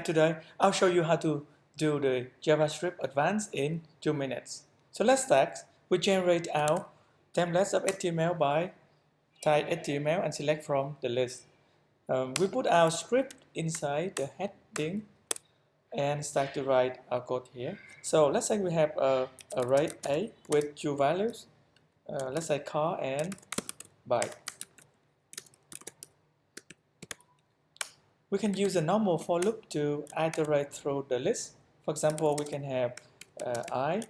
Today, I'll show you how to do the JavaScript Advanced in 2 minutes. So let's start. We generate our templates of HTML by type HTML and select from the list. We put our script inside the heading and start to write our code here. So let's say we have a array A with two values. Let's say car and bike. We can use a normal for loop to iterate through the list. For example, we can have I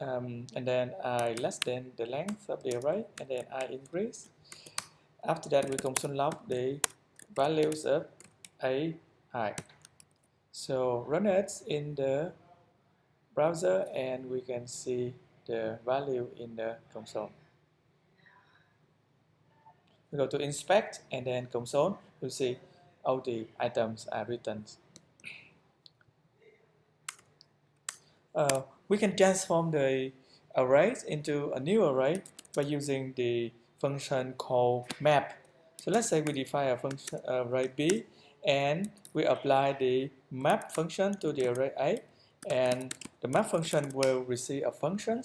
and then I less than the length of the array and then I increase. After that, we console log the values of A, I. So run it in the browser and we can see the value in the console. We go to inspect and then console. You'll see all the items are written. We can transform the arrays into a new array by using the function called map. So let's say we define a function array B and we apply the map function to the array A, and the map function will receive a function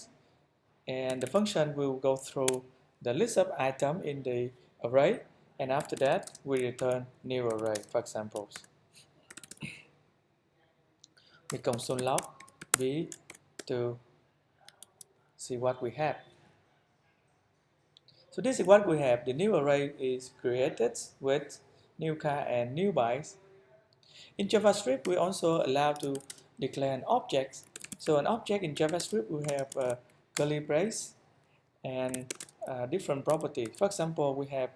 and the function will go through the list of items in the array, and after that we return new array. For example, we console log B to see what we have. So this is what we have. The new array is created with new car and new bikes. In JavaScript, we also allow to declare an object. So an object in JavaScript, we have a curly brace and different properties. For example, we have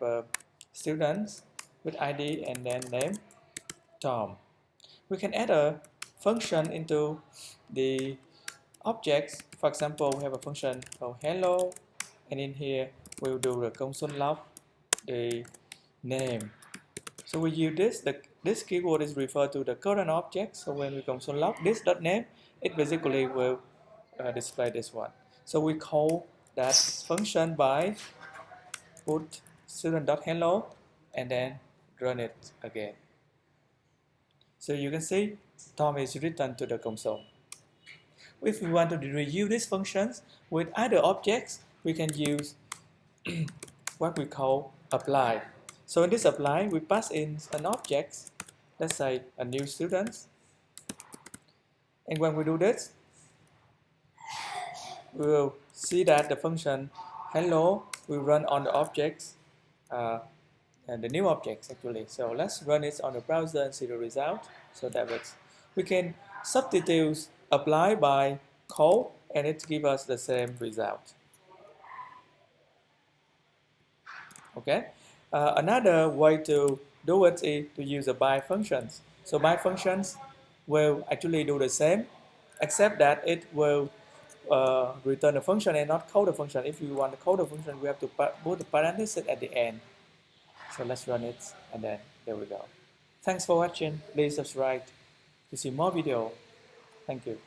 students with ID and then name Tom. We can add a function into the objects. For example, we have a function called hello, and in here we'll do the console log the name. So we use this. This keyword is referred to the current object. So when we console log this.name, it basically will display this one. So we call that function by put student.hello and then run it again. So you can see Tom is written to the console. If we want to reuse these functions with other objects, we can use what we call apply. So in this apply, we pass in an object, let's say a new student. And when we do this, we will see that the function hello will run on the objects and the new objects actually. So let's run it on the browser and see the result. So that works. We can substitute apply by call and it gives us the same result. Okay. Another way to do it is to use a by functions. So by functions will actually do the same, except that it will return a function and not call the function. If you want to call the function, we have to put the parenthesis at the end. So let's run it, and then there we go. Thanks for watching. Please subscribe to see more videos. Thank you.